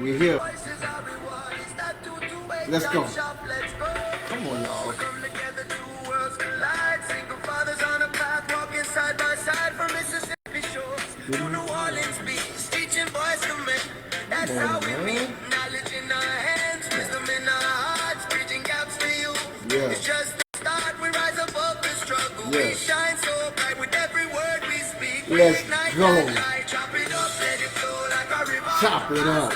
We here. Let's go. Come on, y'all. Come on, man. Yeah. It's just the start. We rise above the struggle. Yeah. We shine so bright with every word we speak. Let's go. Chop it up.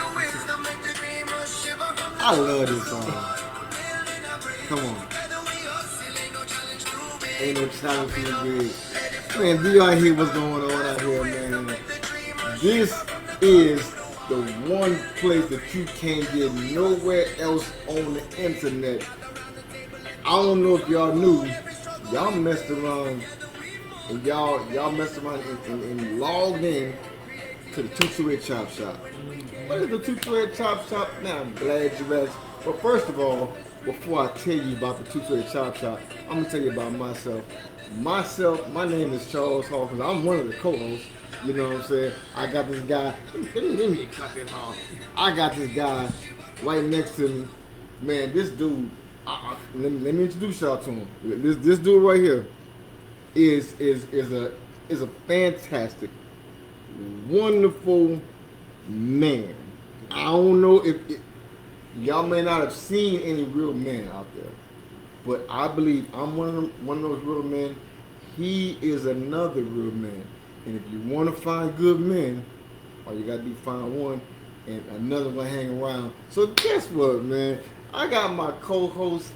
I love this song. Come on. Ain't no challenge for the big. Man, do y'all hear what's going on out here, man? This is the one place that you can't get nowhere else on the internet. I don't know if y'all knew, y'all messed around and y'all messed around and logged in to the 228 Chop Shop. What is the 228 Chop Shop? Now I'm glad you asked. But first of all, before I tell you about the 228 Chop Shop, I'm gonna tell you about myself. My name is Charles Hawkins. I'm one of the co-hosts. You know what I'm saying? I got this guy. Let me cut this off. I got this guy right next to me. Man, this dude. Let me introduce y'all to him. This dude right here is a fantastic, wonderful man. I don't know if y'all may not have seen any real men out there, but I believe I'm one of those real men. He is another real man. And if you want to find good men, all you gotta do is find one, and another one hang around. So guess what, man? I got my co-host.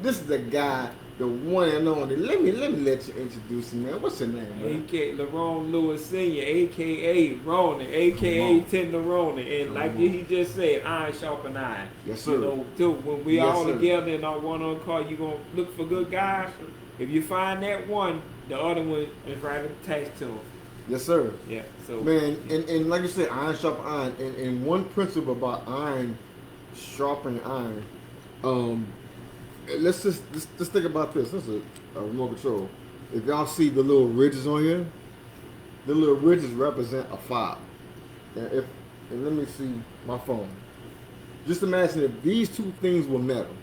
This is the guy, the one and only. Let me let you introduce him, man. What's your name, man? A.K. LaRon Lewis Sr., a.k.a. Ronan, a.k.a. Tender Ronan. And like he just said, iron sharpen iron. Yes, sir. You know, too, when we all together and on one on call, you're going to look for good guys. If you find that one, the other one is right attached to him. Yes, sir. Yeah. So man, and like you said, iron sharpen iron. And one principle about iron sharpening iron, let's just think about this. This is a remote control. If y'all see the little ridges on here, the little ridges represent a file. And let me see my phone. Just imagine if these two things were metal,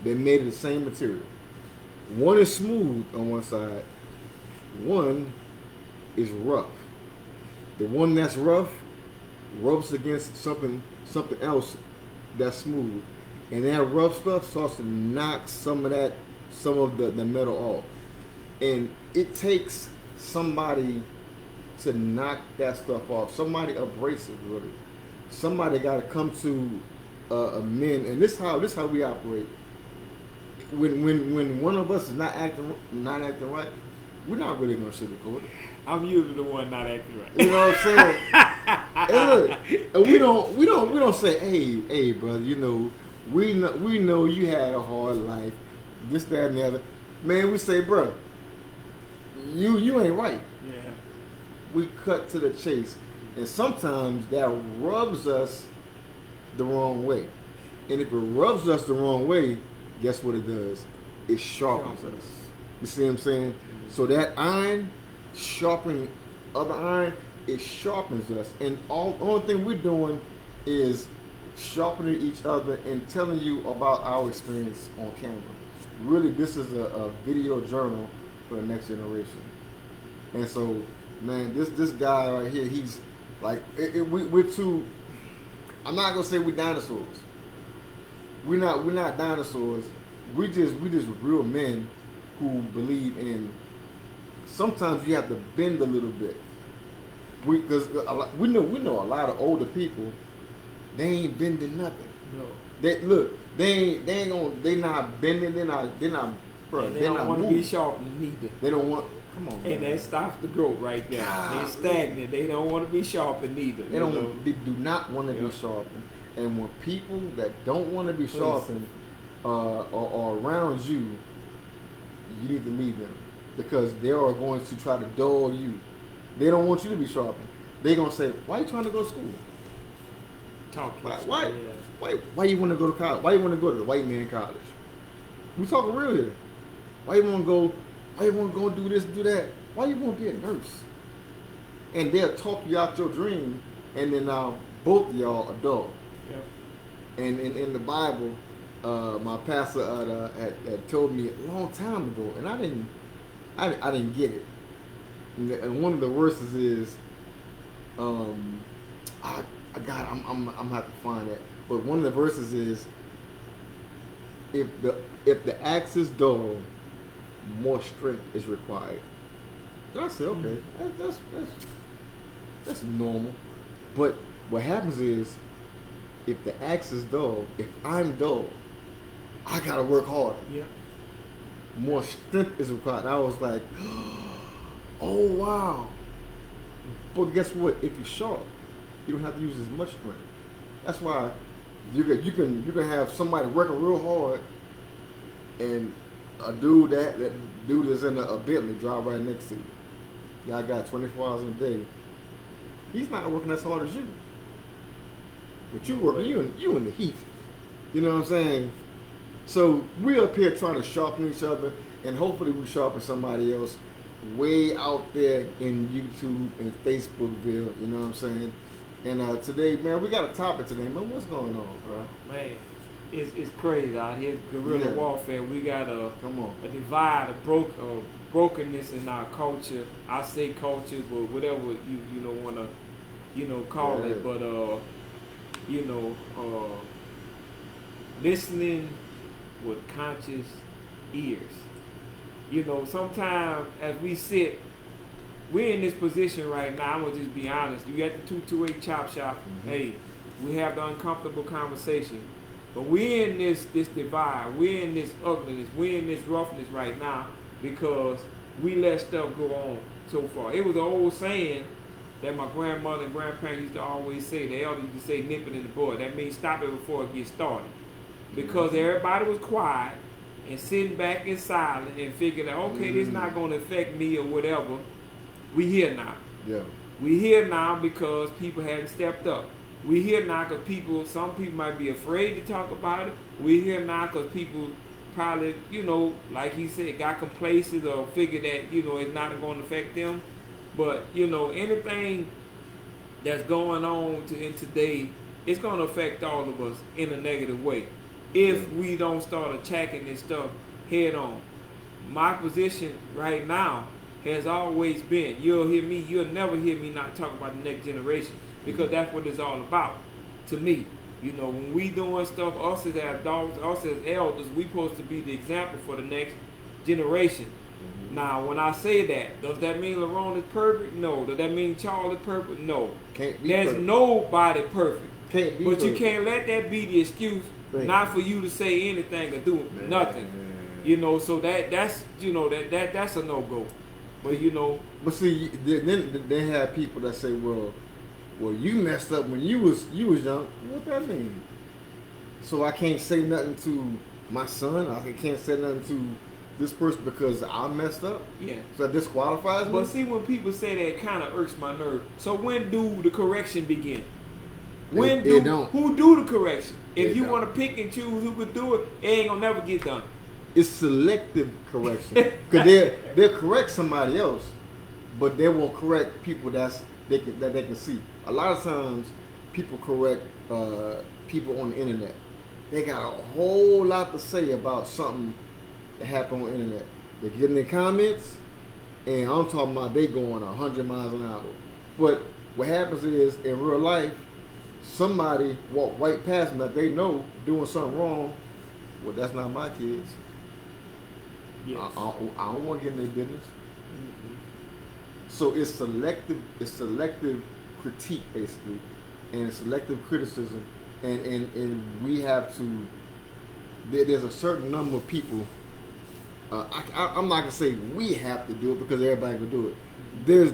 they made of the same material. One is smooth on one side, one is rough. The one that's rough rubs against something else that's smooth, and that rough stuff starts to knock some of the metal off. And it takes somebody to knock that stuff off. Somebody abrasive, really. Somebody got to come to a men, and this how we operate. When one of us is not acting right, we're not really gonna sugarcoat it. I'm usually the one not acting right. You know what I'm saying? And look, and we don't say, hey, brother, you know, we know you had a hard life, this, that, and the other. Man, we say, bro, you ain't right. Yeah. We cut to the chase, and sometimes that rubs us the wrong way. And if it rubs us the wrong way, guess what it does? It sharpens us. You see what I'm saying? So that iron sharpening other iron, it sharpens us. And only thing we're doing is sharpening each other and telling you about our experience on camera. Really, this is a video journal for the next generation. And so, man, this guy right here, he's like, we're too. I'm not gonna say we're dinosaurs. We're not dinosaurs. We just real men who believe in. Sometimes you have to bend a little bit. Because we know a lot of older people. They ain't bending nothing. No. They not bending. They're not. Bro, and they don't want to be sharpened neither. They don't want. Come on. And man. that stops the growth right there. They're stagnant. They don't want to be sharpened neither. They don't. They do not want to be sharpened. And when people that don't want to be sharpened are around you, you need to leave them, because they are going to try to dull you. They don't want you to be sharpened. They're gonna say, "Why are you trying to go to school? Why you want to go to college? Why you want to go to the white man college? We talking real here. Why you want to go? Why you want to go do this, do that? Why you want to be a nurse?" And they'll talk you out your dream, and then both of y'all adult. Yep. And in the Bible, my pastor had told me a long time ago, and I didn't get it. And one of the verses is, I got I'm gonna have to find that. But one of the verses is, if the axe is dull, more strength is required. And I said, okay, that's normal. But what happens is, if the axe is dull, if I'm dull, I gotta work harder. Yeah. More strength is required. I was like, oh wow. But guess what? If you're sharp, you don't have to use as much strength. That's why you can have somebody working real hard, and a dude that dude is in a Bentley drive right next to you. Guy got 24 hours in a day. He's not working as hard as you. But you working, you in the heat. You know what I'm saying? So we're up here trying to sharpen each other, and hopefully we sharpen somebody else way out there in YouTube and Facebookville. You know what I'm saying? And today, man, we got a topic today, man. What's going on, bro? Man, it's crazy out here. Guerrilla warfare. We got a divide, a brokenness in our culture. I say culture, but whatever you don't want to call it. But listening with conscious ears. Sometimes as we sit, we're in this position right now. I'm gonna just be honest. You got the 228 ChopShop. Mm-hmm. Hey, we have the uncomfortable conversation, but we're in this divide. We're in this ugliness. We're in this roughness right now because we let stuff go on so far. It was an old saying that my grandmother and grandparents used to always say. The elders used to say, "Nip it in the bud." That means stop it before it gets started. Because everybody was quiet and sitting back in silence and figuring out, okay, this is not going to affect me or whatever. We here now. Yeah. We here now because people hadn't stepped up. We here now because some people might be afraid to talk about it. We here now because people probably, like he said, got complacent or figured that, it's not going to affect them. But, anything that's going on in today, it's going to affect all of us in a negative way if we don't start attacking this stuff head on. My position right now has always been, you'll never hear me not talk about the next generation, because that's what it's all about to me. When we doing stuff, us as adults, us as elders, we supposed to be the example for the next generation. Mm-hmm. Now, when I say that, does that mean LaRon is perfect? No. Does that mean Charles is perfect? No. There's nobody perfect. But you can't let that be the excuse not for you to say anything or do nothing. So that's a no-go. But But see, then they have people that say, well, you messed up when you was young. What that mean? So I can't say nothing to my son. I can't say nothing to this person because I messed up. Yeah. So that disqualifies me. But see, when people say that, it kind of irks my nerve. So when do the correction begin? Who do the correction? If you want to pick and choose who could do it, it ain't gonna never get done. It's selective correction, because they'll correct somebody else, but they won't correct people that they can see. A lot of times, people correct people on the internet. They got a whole lot to say about something that happened on the internet. They get in the comments, and I'm talking about they going 100 miles an hour. But what happens is, in real life, somebody walk right past them that they know doing something wrong. Well, that's not my kids. Yes. I don't want to get in their business. Mm-hmm. So it's selective critique, basically, and selective criticism, and we have to. There's a certain number of people. I'm not gonna say we have to do it because everybody can do it.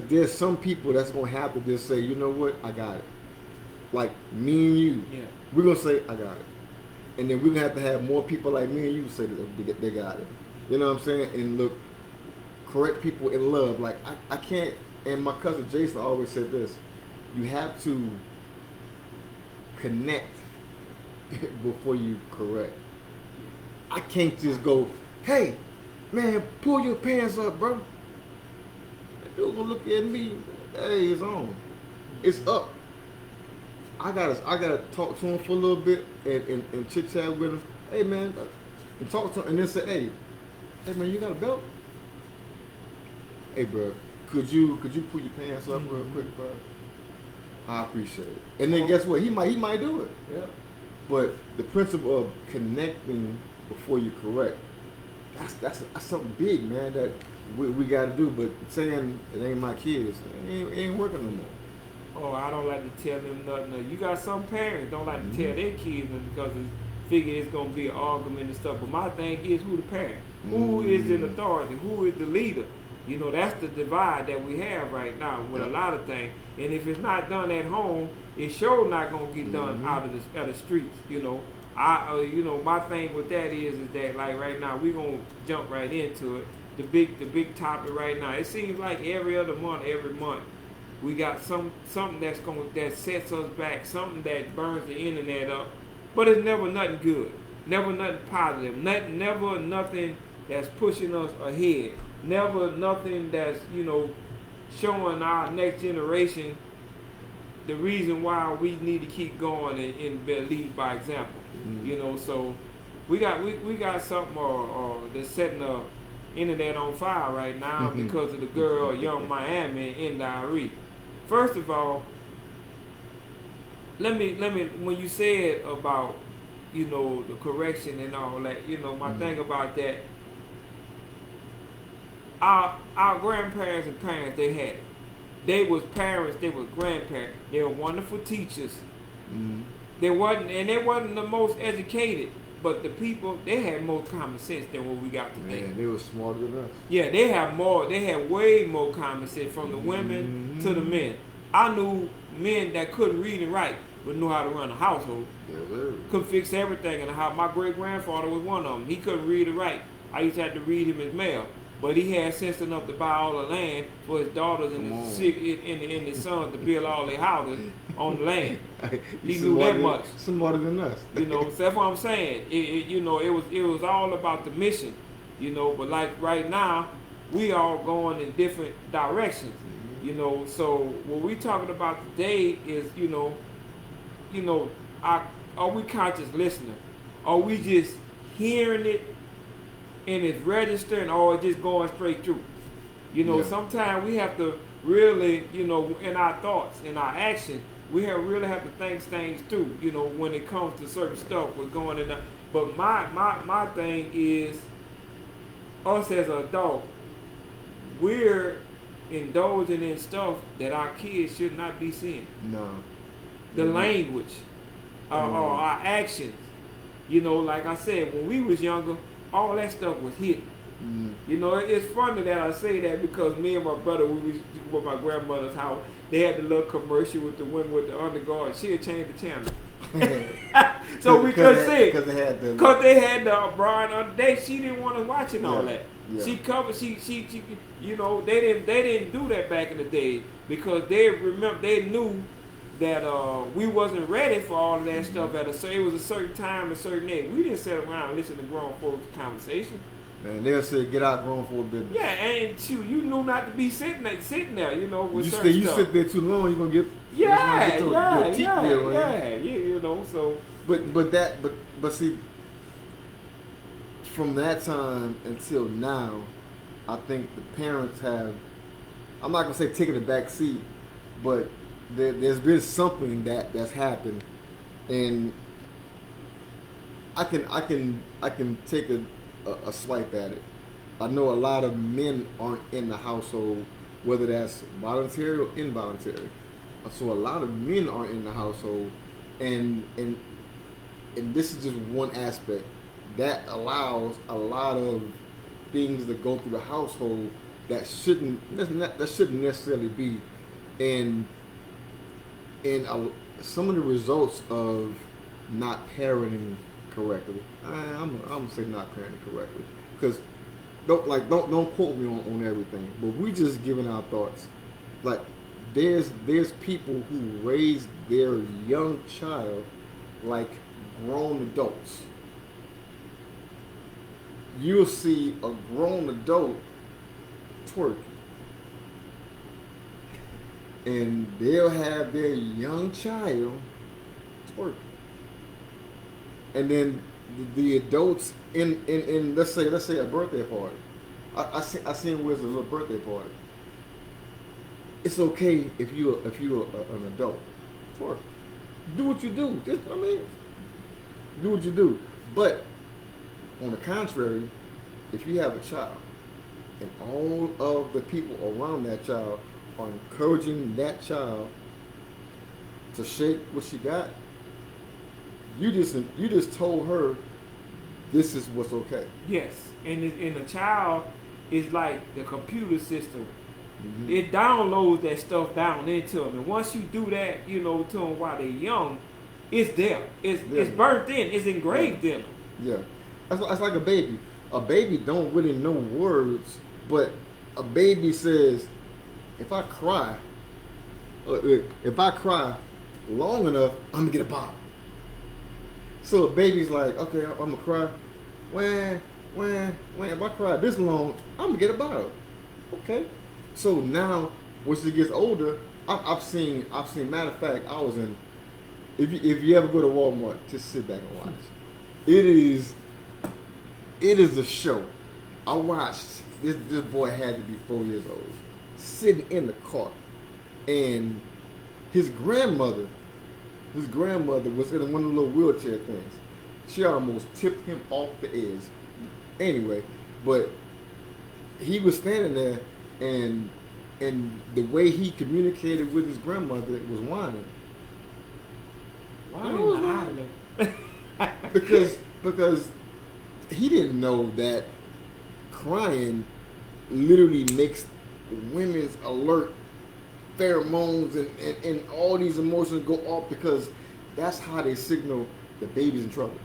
There's some people that's gonna have to just say, you know what, I got it. Like me and you, we're gonna say I got it, and then we're gonna have to have more people like me and you say that they got it. You know what I'm saying? And look, correct people in love. Like I can't. And my cousin Jason always said this: you have to connect before you correct. I can't just go, hey, man, pull your pants up, bro. That dude gonna look at me. Hey, it's on. It's up. I gotta talk to him for a little bit and chit chat with him. Hey man, and talk to him and then say, hey man, you got a belt? Hey bro, could you pull your pants up real quick, bro? I appreciate it. And then guess what? He might do it. Yeah. But the principle of connecting before you correct, that's something big, man, that we got to do. But saying it ain't my kids, it ain't working no more. Oh, I don't like to tell them nothing. You got some parents don't like to tell their kids nothing because they figure it's gonna be an argument and stuff. But my thing is, who the parent? Who is in authority? Who is the leader? You know, that's the divide that we have right now with a lot of things. And if it's not done at home, it's sure not gonna get done out of the streets. You know, my thing with that is that like right now we gonna jump right into it. The big topic right now. It seems like every month, we got something that sets us back, something that burns the internet up. But it's never nothing good, never nothing positive, never nothing that's pushing us ahead. Never nothing that's, showing our next generation the reason why we need to keep going and lead by example. So we got something that's setting the internet on fire right now because of the girl Young Miami in Diary. First of all, let me when you said about the correction and all that, my thing about that. Our grandparents and parents, they had it. They was parents, they was grandparents. They were wonderful teachers. They wasn't the most educated, but the people, they had more common sense than what we got today. Man, they were smarter than us. Yeah, they had way more common sense from the women to the men. I knew men that couldn't read and write, but knew how to run a household. Could fix everything in the house. My great grandfather was one of them. He couldn't read or write. I used to have to read him his mail. But he had sense enough to buy all the land for his daughters and his sons to build all their houses on the land. He knew that much. Smarter than us. So that's what I'm saying. It was all about the mission. But like right now, we all going in different directions. So what we talking about today is, are we conscious listener? Are we just hearing it and it's registering, or just going straight through? Sometimes we have to really, in our thoughts, in our actions, we really have to think things through, when it comes to certain stuff we're going in. But my thing is, us as an adult, we're indulging in stuff that our kids should not be seeing. No. The language, or our actions. Like I said, when we was younger, all that stuff was hidden. It's funny that I say that because me and my brother, we was at my grandmother's house. They had the little commercial with the women with the underguard. She'd change the channel. So we couldn't see it. Because they had the Brian under there. She didn't want to watch it and all that. Yeah. She covered, she they didn't do that back in the day because they knew that we wasn't ready for all of that stuff it was a certain time, a certain age. We didn't sit around and listen to grown folks' conversation. Man, they'll say, get out grown for a business. Yeah, and shoot, you knew not to be sitting there, with certain stuff. You sit there too long, you're gonna get so. But see, from that time until now, I think the parents have, I'm not gonna say taking the back seat, but there's been something that's happened, and I can take a swipe at it. I know a lot of men aren't in the household, whether that's voluntary or involuntary. So a lot of men aren't in the household, and this is just one aspect that allows a lot of things to go through the household that shouldn't necessarily be, and some of the results of not parenting correctly. I'm gonna say not parenting correctly, because don't quote me on everything, but we just giving our thoughts. Like there's people who raise their young child like grown adults. You'll see a grown adult twerking, and they'll have their young child twerk. And then the adults in let's say a birthday party. I seen where's a little birthday party. It's okay if you an adult. Twerk. Do what you do. I mean, do what you do. But on the contrary, if you have a child and all of the people around that child are encouraging that child to shake what she got, you just told her this is what's okay. Yes, and the child is like the computer system. Mm-hmm. It downloads that stuff down into them, and once you do that, to them while they're young, it's there. It's burnt in. It's engraved in them. Yeah, that's like a baby. A baby don't really know words, but a baby says, if I cry long enough, I'm gonna get a bottle. So a baby's like, okay, I'm gonna cry. When if I cry this long, I'm gonna get a bottle. Okay. So now, when she gets older, I've seen. Matter of fact, I was in. If you ever go to Walmart, just sit back and watch. It is a show. I watched this boy had to be 4 years old, sitting in the car, and his grandmother was in one of the little wheelchair things. She almost tipped him off the edge. Anyway, but he was standing there, and the way he communicated with his grandmother was whining. Why? Because he didn't know that crying literally makes women's alert pheromones and all these emotions go off, because that's how they signal the baby's in trouble.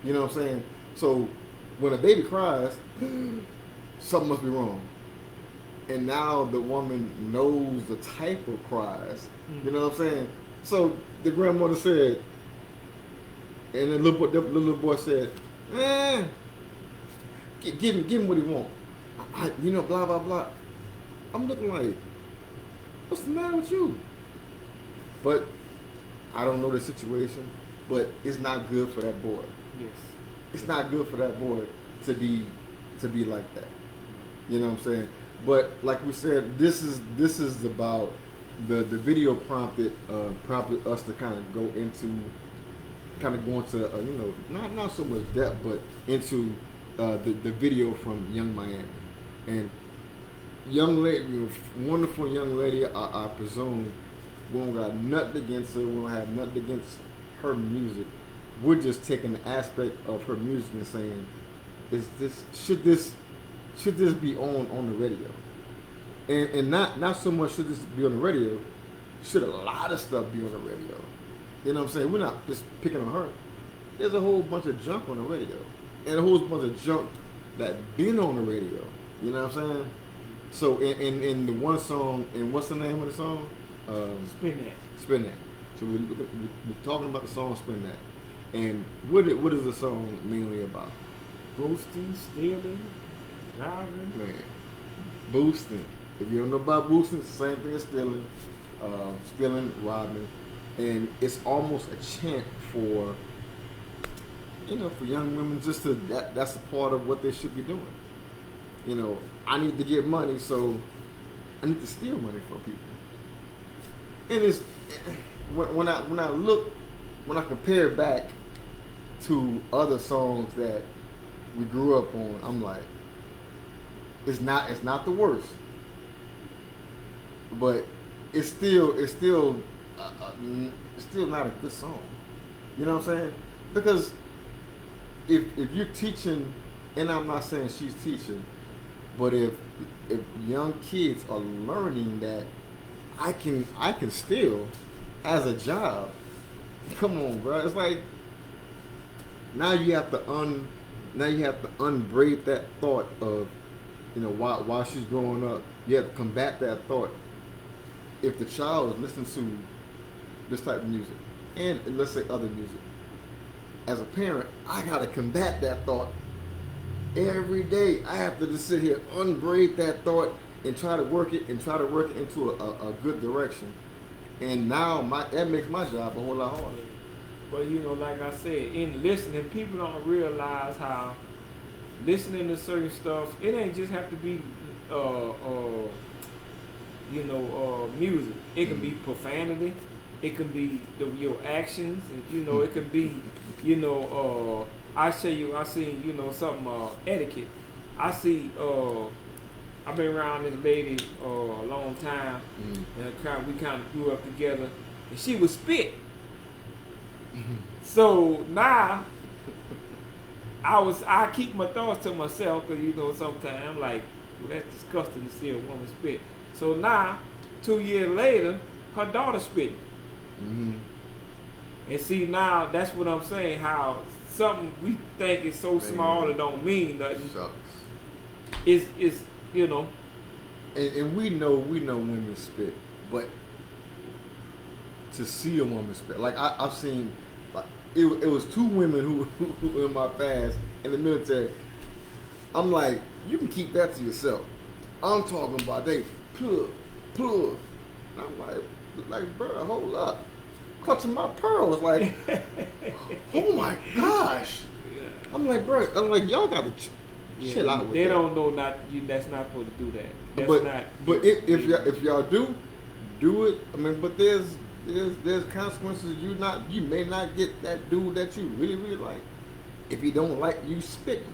You know what I'm saying? So when a baby cries, something must be wrong. And now the woman knows the type of cries. You know what I'm saying? So the grandmother said, and the little boy said, give him what he wants. Blah, blah, blah. I'm looking like, what's the matter with you? But I don't know the situation, but it's not good for that boy. Yes. It's not good for that boy to be like that. You know what I'm saying? But like we said, this is about the video prompted us to kind of go into not so much depth, but into the video from Young Miami. And young lady, wonderful young lady, I presume we don't got nothing against her, we don't have nothing against her music. We're just taking the aspect of her music and saying, should this be on the radio? And not so much should this be on the radio, should a lot of stuff be on the radio? You know what I'm saying? We're not just picking on her. There's a whole bunch of junk on the radio. And a whole bunch of junk that been on the radio. You know what I'm saying? So in the one song, and what's the name of the song? Spin That. So we're talking about the song Spin That. And what is the song mainly about? Boosting, stealing, driving. Man, boosting. If you don't know about boosting, it's the same thing as stealing, robbing. And it's almost a chant for young women, just that's a part of what they should be doing. I need to get money, so I need to steal money from people. And it's when I compare back to other songs that we grew up on, I'm like, it's not the worst, but it's still not a good song. You know what I'm saying? Because if you're teaching, and I'm not saying she's teaching, but if young kids are learning that I can steal as a job, come on, bro. It's like now you have to unbraid that thought of while she's growing up. You have to combat that thought. If the child is listening to this type of music, and let's say other music, as a parent, I gotta combat that thought every day. I have to just sit here, unbraid that thought, and try to work it into a good direction. And now that makes my job a whole lot harder. But you know, like I said, in listening, people don't realize how listening to certain stuff, it ain't just have to be, music. It can be profanity. It can be your actions. And, you know, it can be, I seen, something, etiquette. I see, I've been around this lady a long time, and we kind of grew up together, and she would spit. So now I keep my thoughts to myself because sometimes I'm like, well, that's disgusting to see a woman spit. So now, 2 years later, her daughter spit. Mm-hmm. And see now, that's what I'm saying. How something we think is so small it don't mean nothing. Sucks. Is you know. And we know women spit, but to see a woman spit, like I've seen, like it was two women who in my past in the military. I'm like, you can keep that to yourself. I'm talking about they plug. And I'm like, bro, hold up, clutching my pearls, like, oh my gosh. I'm like, bro, y'all gotta chill out with they that. don't know that's not supposed to do that. That's but not. But if y'all do it, I mean, but there's consequences. You may not get that dude that you really like if he don't like you spitting,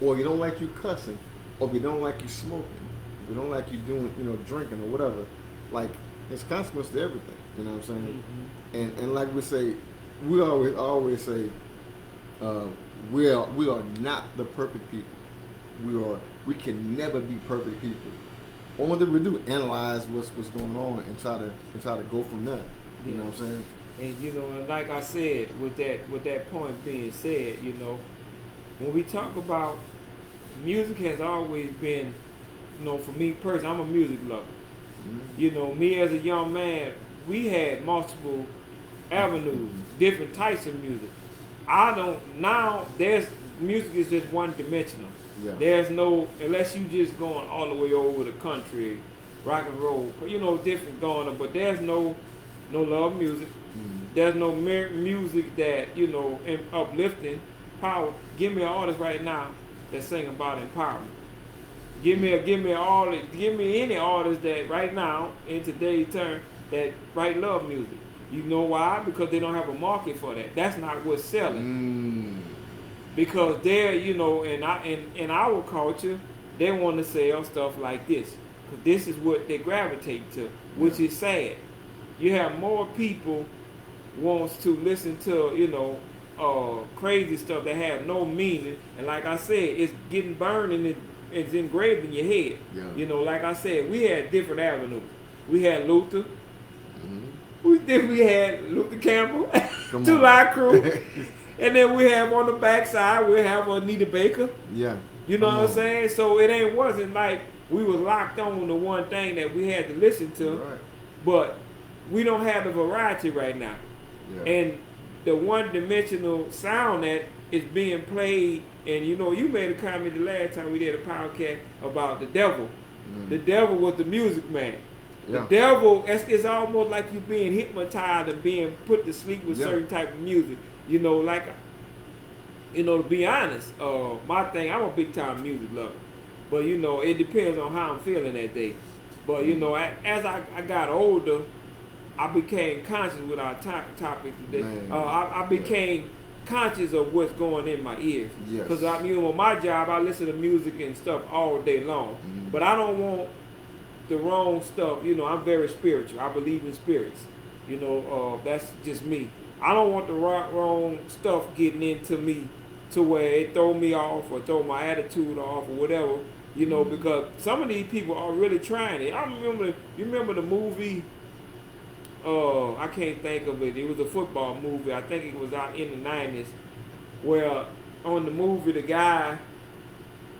or he don't like you cussing, or if he don't like you smoking, if he don't like you doing drinking or whatever. Like, there's consequences to everything. You know what I'm saying? Mm-hmm. And like we always say, we are not the perfect people. We can never be perfect people. All that we do, analyze what's going on and try to go from there. You know what I'm saying? And and like I said, with that point being said, when we talk about music, has always been, for me personally, I'm a music lover. Mm-hmm. Me as a young man, we had multiple avenues, different types of music. There's music is just one dimensional. Yeah. There's no, unless you just going all the way over the country, rock and roll, different going on, but there's no love music. Mm-hmm. There's no music that, uplifting, power. Give me an artist right now that sing about empowerment. Give me any artist that right now, in today's term, that write love music. You know why? Because they don't have a market for that. That's not what's selling. Because they're, in our culture, they want to sell stuff like this. Because this is what they gravitate to, which is sad. You have more people wants to listen to, crazy stuff that have no meaning. And like I said, it's getting burned and it's engraved in your head. Yeah. Like I said, we had different avenues. We had Luther. Mm-hmm. We had Luther Campbell, Two Live Crew. And then we have on the backside, we have Anita Baker. Yeah. You know what I'm saying? So it wasn't like we was locked on to one thing that we had to listen to. Right. But we don't have the variety right now. Yeah. And the one-dimensional sound that is being played, and you made a comment the last time we did a podcast about the devil. Mm. The devil was the music man. Yeah. The devil, it's almost like you being hypnotized and being put to sleep with certain type of music. To be honest, my thing, I'm a big time music lover. But, it depends on how I'm feeling that day. But, as I got older, I became conscious with our topic today. I became conscious of what's going in my ears. Because, on my job, I listen to music and stuff all day long. Mm-hmm. But I don't want the wrong stuff. I'm very spiritual. I believe in spirits. That's just me. I don't want the wrong stuff getting into me to where it throw me off or throw my attitude off or whatever, because some of these people are really trying it. You remember the movie, I can't think of it. It was a football movie. I think it was out in the 90s, where on the movie, the guy,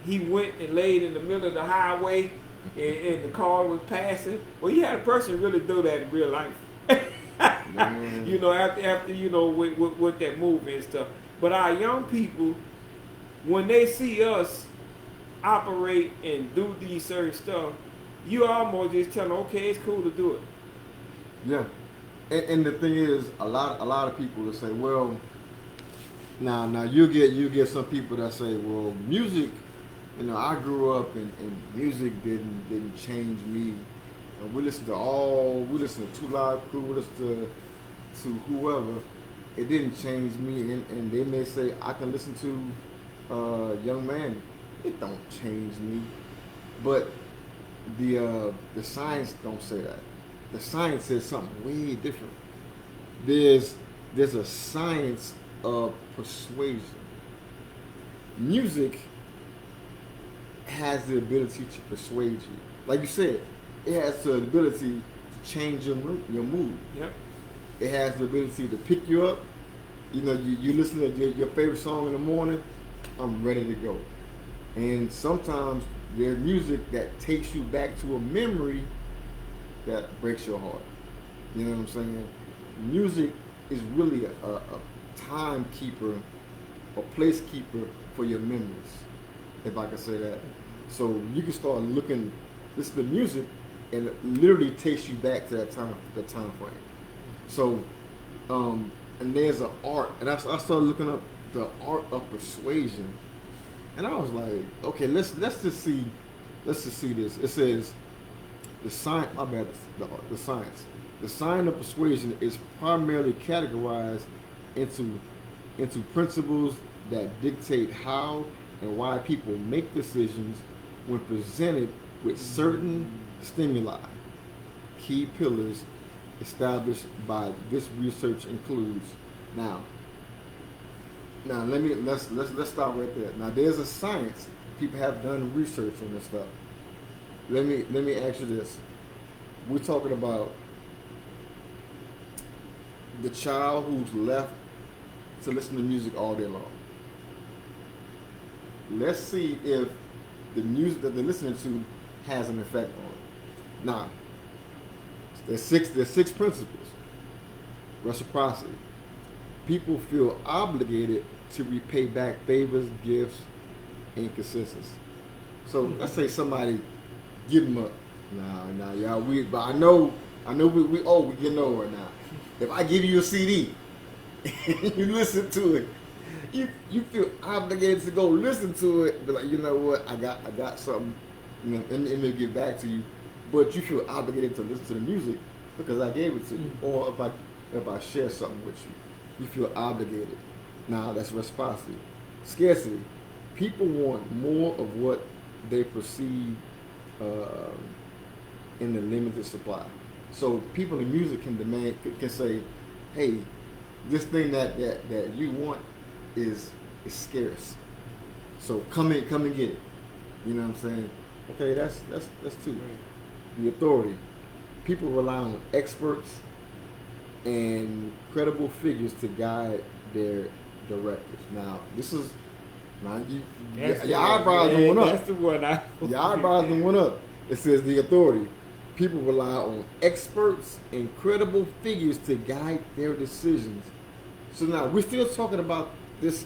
he went and laid in the middle of the highway and the car was passing. Well, you had a person really do that in real life. After with that movie and stuff. But our young people, when they see us operate and do these certain stuff, you almost just tell them, okay, it's cool to do it. Yeah. And the thing is, a lot of people will say, well, now you get some people that say, well, music, I grew up and music didn't change me. And we listen to Two Live Crew, we listen to whoever. It didn't change me, and they may say I can listen to Young Man. It don't change me, but the science don't say that. The science says something way different. There's a science of persuasion. Music has the ability to persuade you. Like you said, it has the ability to change your mood. Yep. It has the ability to pick you up. You listen to your favorite song in the morning, I'm ready to go. And sometimes there's music that takes you back to a memory that breaks your heart. You know what I'm saying? Music is really a timekeeper, a placekeeper for your memories, if I can say that. So you can start listen to music, and it literally takes you back to that time frame. So, and there's an art, and I started looking up the art of persuasion, and I was like, okay, let's just see this. It says the science. My bad. The science. The science of persuasion is primarily categorized into principles that dictate how and why people make decisions when presented with certain stimuli. Key pillars established by this research includes now let's stop right there. Now there's a science. People have done research on this stuff. Let me ask you this. We're talking about the child who's left to listen to music all day long. Let's see if the music that they're listening to has an effect on it. Now, there's six principles. Reciprocity. People feel obligated to repay back favors, gifts, and consistency. So let's say somebody give them a y'all. But I know we getting old right now. If I give you a CD and you listen to it, you feel obligated to go listen to it. But like, you know what, I got something, and me get back to you. But you feel obligated to listen to the music because I gave it to you, or if I share something with you, you feel obligated. Now that's reciprocity. Scarcity. People want more of what they perceive in the limited supply. So people in music can say, hey, this thing that you want is scarce. So come and get it. You know what I'm saying? Okay, that's two. The authority. People rely on experts and credible figures to guide their directives. Now, this is your eyebrows went up. That's the one Your eyebrows went up. It says the authority. People rely on experts and credible figures to guide their decisions. So now we're still talking about this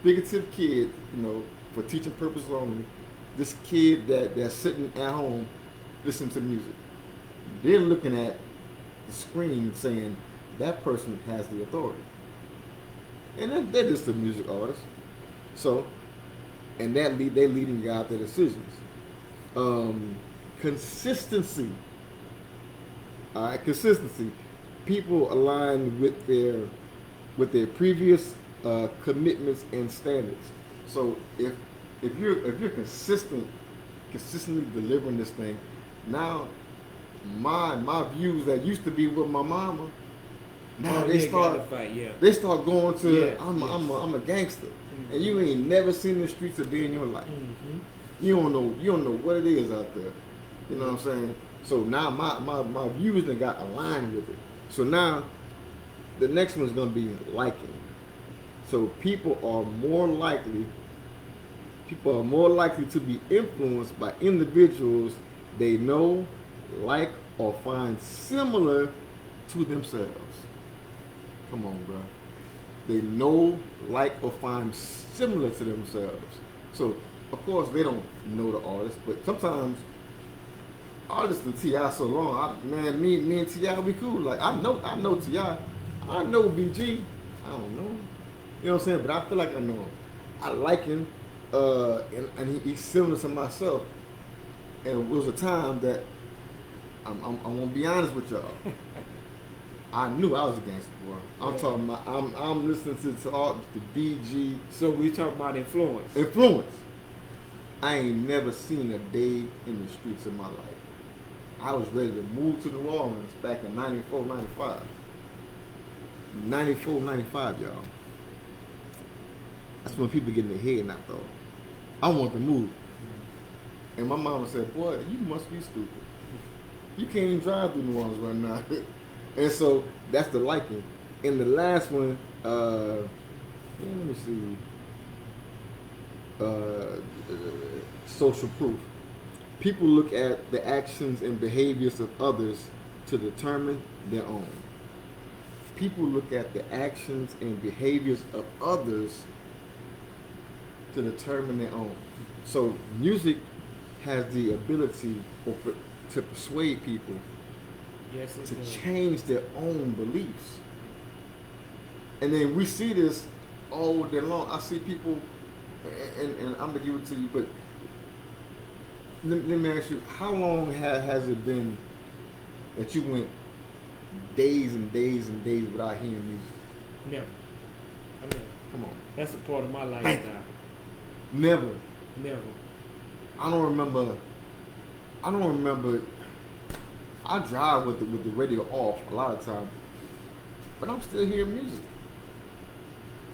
bigoted kid, for teaching purposes only. This kid that's sitting at home listening to music. They're looking at the screen saying that person has the authority. And they're just a music artist. So, and they're leading guide their decisions. Consistency. All right, consistency. People align with their previous commitments and standards. So if you're consistently delivering this thing, now my views that used to be with my mama, now they start going to I'm a gangster, and you ain't never seen the streets a day in your life. You don't know what it is out there. You know what I'm saying? So now my views that got aligned with it. So now the next one's gonna be liking. So people are more likely to be influenced by individuals they know, like, or find similar to themselves. Come on, bro. They know, like, or find similar to themselves. So, of course, they don't know the artist, but sometimes I listened to T.I. so long. Man, me and T.I. we cool. Like I know T.I. I know BG. I don't know. You know what I'm saying? But I feel like I know him. I like him, and he's similar to myself. And it was a time that I'm gonna be honest with y'all. I knew I was a gangster boy. I'm talking about. I'm listening to all the BG So we talking about influence. influence. I ain't never seen a day in the streets in my life. I was ready to move to New Orleans back in 94, 95. 94, 95, y'all. That's when people get in their head knocked off. I want to move. And my mama said, boy, you must be stupid. You can't even drive through New Orleans right now. And so that's the liking. And the last one, let me see. Social proof. People look at the actions and behaviors of others to determine their own. People look at the actions and behaviors of others to determine their own. So music has the ability to persuade people Yes, it to does. change their own beliefs. And then we see this all day long. I see people, and I'm gonna give it to you, but let me ask you, how long has it been that you went days and days and days without hearing music? Never. I never. Come on. That's a part of my lifestyle. Never. Never. I don't remember. I drive with the radio off a lot of times, but I'm still hearing music.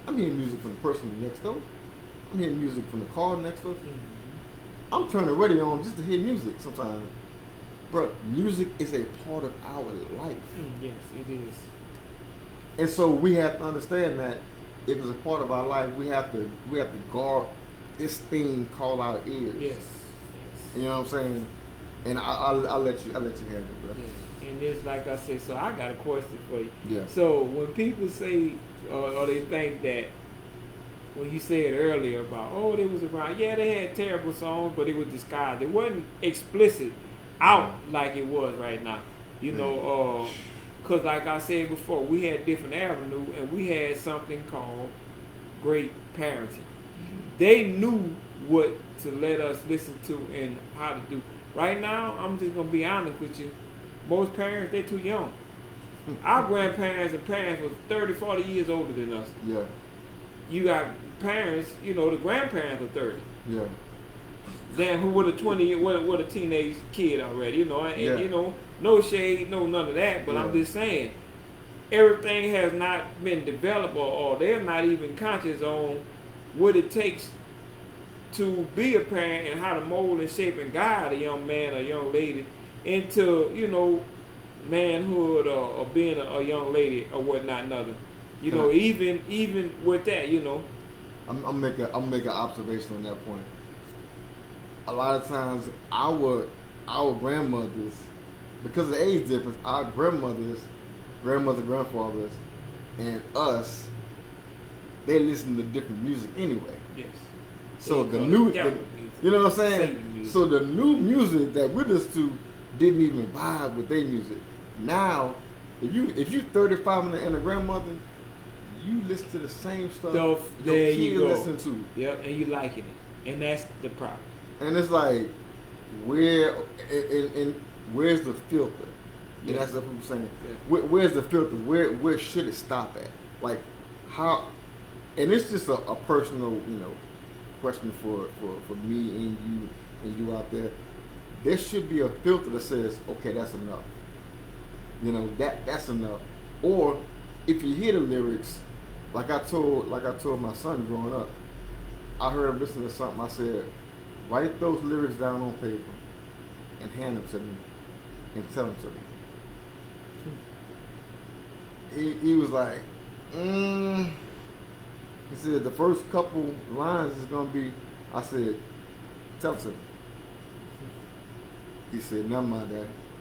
I'm hearing music from the person next door. I'm hearing music from the car next door. I'm turning the radio on just to hear music sometimes. But music is a part of our life. Yes, it is. And so we have to understand that if it's a part of our life, we have to guard this thing called our ears. Yes. You know what I'm saying? And I'll let you have it, bro. Yeah. And it's like I said, so I got a question for you. Yeah. So when people say, or they think that, when you said earlier about, oh, they was around, yeah, they had terrible songs, but it was disguised. It wasn't explicit out like it was right now. You know, because like I said before, we had different avenues, and we had something called great parenting. They knew what to let us listen to and how to do. Right now, I'm just going to be honest with you. Most parents, they're too young. Our grandparents and parents were 30, 40 years older than us. Yeah. You got parents, you know, the grandparents are 30. Yeah. Then who with a 20, with a teenage kid already, you know, and Yeah. you know, no shade, no none of that, but I'm Yeah. just saying, everything has not been developed or they're not even conscious on what it takes to be a parent and how to mold and shape and guide a young man or young lady into, you know, manhood or being a young lady or whatnot, another. You know, even with that, you know. I'm make an observation on that point. A lot of times our grandmothers, because of the age difference, our grandfathers, and us, they listen to different music anyway. Yes. So They the call new, it devil music. you know what I'm saying? Satan music. So the new music that we listen to didn't even vibe with their music. Now, if you 35 and a grandmother, you listen to the same stuff So, your there kid you go. listen to. Yep, and you liking it, and that's the problem. And it's like, where's the filter? And that's what I'm saying. Yeah. Where's the filter? Where should it stop at? Like, how? And it's just a personal, question for me and you out there. There should be a filter that says, okay, that's enough. That's enough. Or if you hear the lyrics, like I told my son growing up, I heard him listen to something. I said, write those lyrics down on paper and hand them to me and tell them to me. He was like, He said the first couple lines is gonna be. I said, tell them to me. He said, never mind,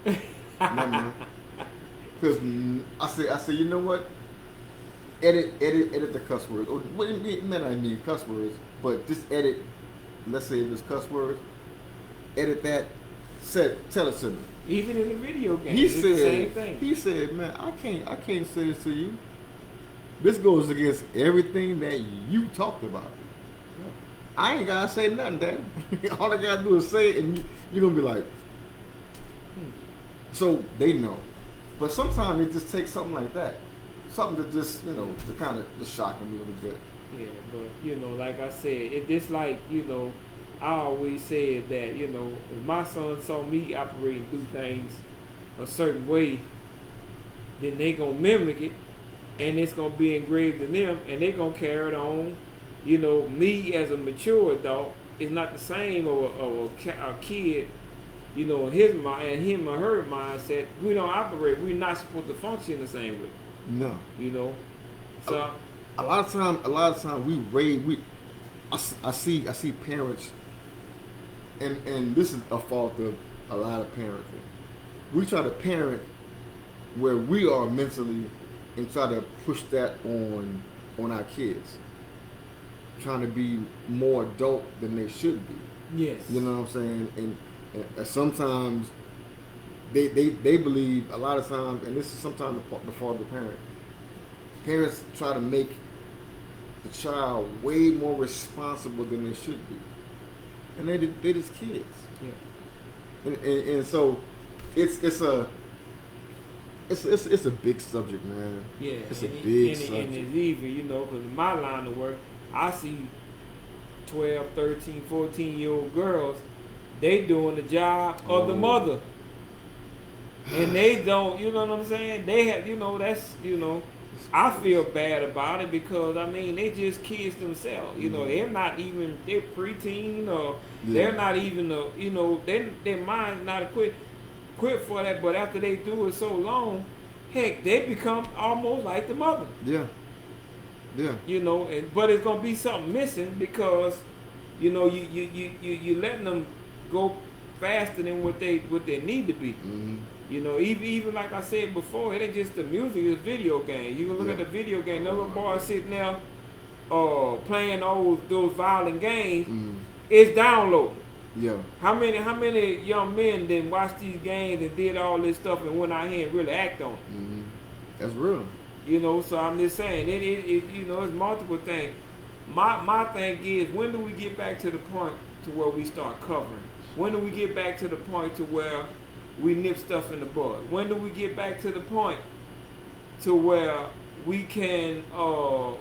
Dad. Never mind. Because I said, you know what? Edit the cuss words. Or it may not mean cuss words, but just edit. Let's say if it's cuss words, edit that said, "Tell it to me." Even in the video game, He it's the same said, thing. "He said, man, I can't say this to you. This goes against everything that you talked about. I ain't gotta say nothing, Dad. All I gotta do is say it, and you're gonna be like." So they know, but sometimes it just takes something like that, something to just to kind of just shock me a little bit. Yeah, but like I said, it's like I always said that if my son saw me operating do things a certain way, then they gonna mimic it, and it's gonna be engraved in them, and they gonna carry it on. Me as a mature adult is not the same of a kid. In his mind and him or her mindset, we don't operate. We're not supposed to function the same way. No. So a lot of times I see parents, and this is a fault of a lot of parenting. We try to parent where we are mentally and try to push that on our kids, trying to be more adult than they should be. yes, You know what I'm saying? And sometimes they believe, a lot of times, and this is sometimes the fault of the parent. Parents try to make the child way more responsible than they should be, and they just kids. yeah. And so it's a big subject, man. Yeah, It's a and big and subject. it's even, because in my line of work, I see 12, 13, 14-year-old girls, they doing the job of the mother. And they don't, you know what I'm saying? They have, that's, I feel bad about it because, they just kids themselves. They're not even, they're preteen or they're not even, their mind's not equipped for that. But after they do it so long, heck, they become almost like the mother. Yeah. Yeah. But it's gonna be something missing because, you letting them go faster than what they need to be. Mm-hmm. Even like I said before, it ain't just the music; it's video game. You can look at the video game. The little boy sitting there, playing those violent games. Mm-hmm. It's downloading. Yeah. How many young men then watched these games and did all this stuff and went out here and really act on it? Mm-hmm. That's real. So I'm just saying, it's multiple things. My thing is, when do we get back to the point to where we start covering? When do we get back to the point to where we nip stuff in the bud? When do we get back to the point to where we can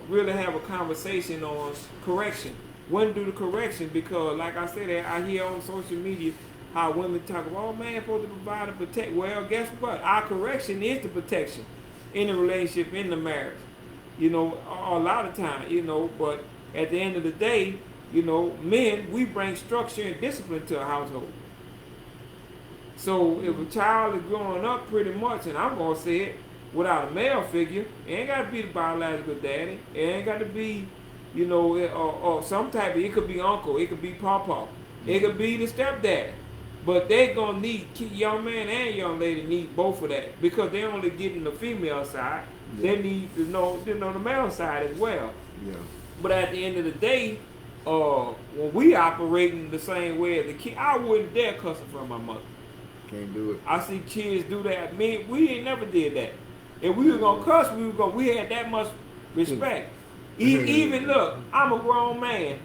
really have a conversation on correction? When do the correction? Because like I said, I hear on social media how women talk about, oh man, supposed to provide and protect. Well, guess what? Our correction is the protection in the relationship, in the marriage. A lot of time, but at the end of the day, men, we bring structure and discipline to a household. So if a child is growing up pretty much, and I'm going to say it, without a male figure, it ain't got to be the biological daddy. It ain't got to be, or some type of, it could be uncle, it could be pawpaw, it could be the stepdad. But they're going to need, young man and young lady need both of that because they're only getting the female side. Yeah. They need to know, the male side as well. Yeah. But at the end of the day, when we operating the same way as the kid, I wouldn't dare cuss in front of my mother. Can't do it. I see kids do that. We ain't never did that. If we were gonna cuss, we had that much respect. Even look, I'm a grown man.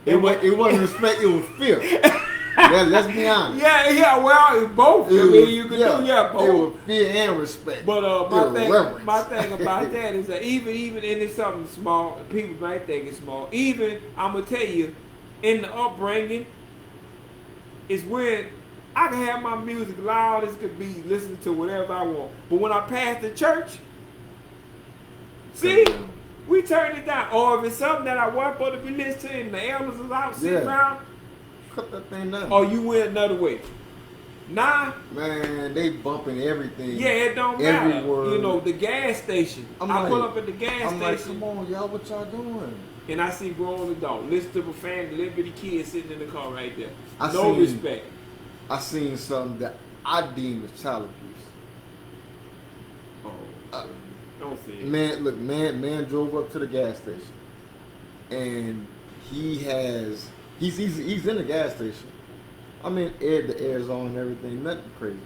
It wasn't respect, it was fear. Let's be honest. Yeah, well, it's both. You can do both. It was fear and respect. But reverence. my thing about that is that even and it's something small, people might think it's small. Even I'm gonna tell you, in the upbringing, is when I can have my music loud as could be, listening to whatever I want. But when I pass the church, see, we turn it down. Or if it's something that I want for to be listening to and the elders is out sitting around, cut that thing down. or you went another way. Nah. Man, they bumping everything. Yeah, it don't matter. Every word. The gas station. I pull up at the gas station. Like, come on, y'all, what y'all doing? And I see grown adults, listen to a family, little bitty kids sitting in the car right there. Respect. I seen something that I deem as child abuse. Don't see it. Man drove up to the gas station, and he's in the gas station. I mean, the air's on and everything, nothing crazy.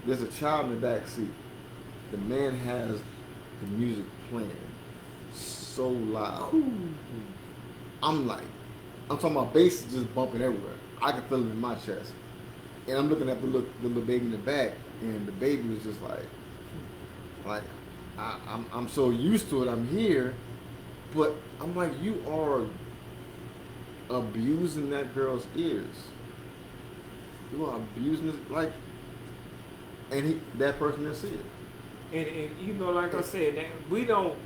There's a child in the back seat. The man has the music playing so loud. I'm like, I'm talking about bass is just bumping everywhere. I can feel it in my chest. And I'm looking at the little baby in the back, and the baby was just like I'm so used to it. I'm here, but I'm like, you are abusing that girl's ears. You are abusing it, like, and that person didn't see it. And you know, like I said, they don't